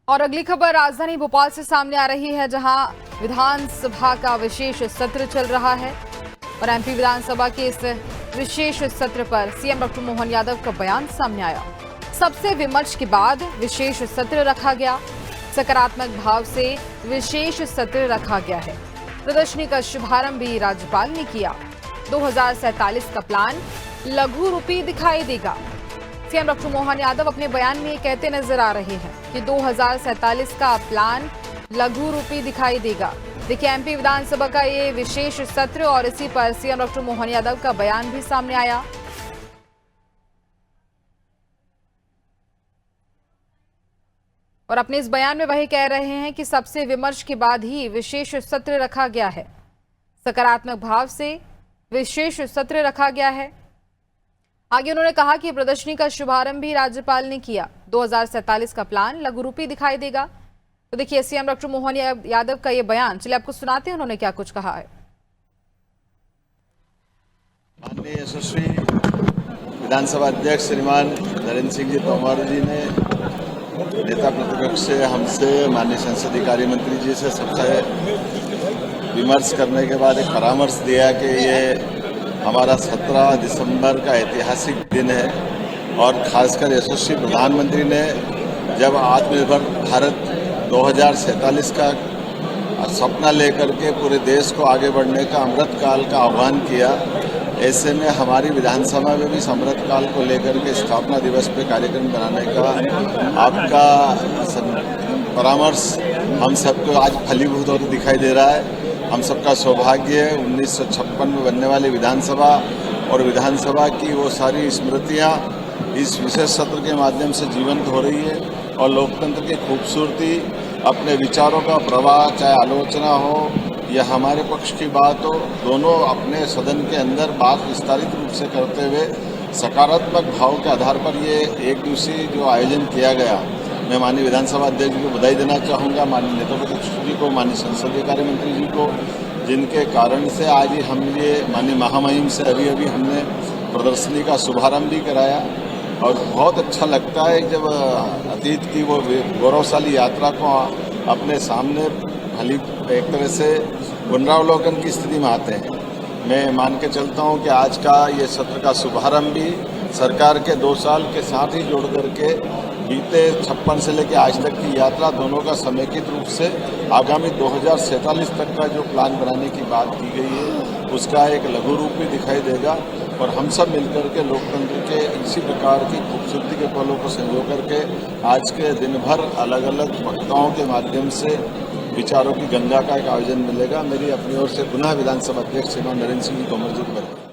और अगली खबर राजधानी भोपाल से सामने आ रही है, जहां विधानसभा का विशेष सत्र चल रहा है और एमपी विधानसभा के इस विशेष सत्र पर सीएम डॉक्टर मोहन यादव का बयान सामने आया। सबसे विमर्श के बाद विशेष सत्र रखा गया। सकारात्मक भाव से विशेष सत्र रखा गया है। प्रदर्शनी का शुभारंभ भी राज्यपाल ने किया। 2047 का प्लान लघु रूपी दिखाई देगा। सीएम डॉक्टर मोहन यादव अपने बयान में कहते नजर आ रहे हैं कि 2047 का प्लान लघु रूपी दिखाई देगा। देखिए, एमपी विधानसभा का ये विशेष सत्र और इसी पर सीएम डॉक्टर मोहन यादव का बयान भी सामने आया। और अपने इस बयान में वही कह रहे हैं कि सबसे विमर्श के बाद ही विशेष सत्र रखा गया है। सकारात्मक भाव से विशेष सत्र रखा गया है। आगे उन्होंने कहा कि प्रदर्शनी का शुभारंभ भी राज्यपाल ने किया। 2047 का प्लान लघु रूपी दिखाई देगा। तो देखिए, सीएम डॉक्टर मोहन यादव का ये बयान, चलिए आपको सुनाते हैं उन्होंने क्या कुछ कहा है। माननीय यशस्वी विधानसभा अध्यक्ष श्रीमान नरेंद्र सिंह जी तोमर जी ने नेता प्रतिपक्ष से, हमसे, माननीय संसदीय कार्य मंत्री जी से सबसे विमर्श करने के बाद एक परामर्श दिया कि ये हमारा 17 दिसंबर का ऐतिहासिक दिन है और खासकर यशस्वी प्रधानमंत्री ने जब आत्मनिर्भर भारत 2047 का सपना लेकर के पूरे देश को आगे बढ़ने का अमृत काल का आह्वान किया, ऐसे में हमारी विधानसभा में भी इस अमृत काल को लेकर के स्थापना दिवस पे कार्यक्रम बनाने का आपका परामर्श हम सबको आज फलीभूत होते दिखाई दे रहा है। हम सबका सौभाग्य है 1956 में बनने वाली विधानसभा और विधानसभा की वो सारी स्मृतियाँ इस विशेष सत्र के माध्यम से जीवंत हो रही है और लोकतंत्र की खूबसूरती, अपने विचारों का प्रवाह, चाहे आलोचना हो या हमारे पक्ष की बात हो, दोनों अपने सदन के अंदर बात विस्तारित रूप से करते हुए सकारात्मक भाव के आधार पर ये एक दिवसीय जो आयोजन किया गया, मैं माननीय विधानसभा अध्यक्ष जी को बधाई देना चाहूँगा, माननीय नेता प्रतिपक्ष जी को, माननीय संसदीय कार्य मंत्री जी को, जिनके कारण से आज ही हम ये माननीय महामहिम से अभी हमने प्रदर्शनी का शुभारंभ भी कराया। और बहुत अच्छा लगता है जब अतीत की वो गौरवशाली यात्रा को अपने सामने भली एक तरह से पुनरावलोकन की स्थिति में आते हैं। मैं मान के चलता हूँ कि आज का ये सत्र का शुभारंभ भी सरकार के 2 साल के साथ ही जोड़ करके बीते 56 से लेकर आज तक की यात्रा दोनों का समेकित रूप से आगामी 2047 तक का जो प्लान बनाने की बात की गई है उसका एक लघु रूप भी दिखाई देगा। और हम सब मिलकर के लोकतंत्र के इसी प्रकार की खूबसूरती के पलों को संजो करके आज के दिन भर अलग अलग वक्ताओं के माध्यम से विचारों की गंगा का एक आयोजन मिलेगा। मेरी अपनी ओर से पुनः विधानसभा अध्यक्ष श्रीमान नरेंद्र सिंह जी तोमर जी को बधाई।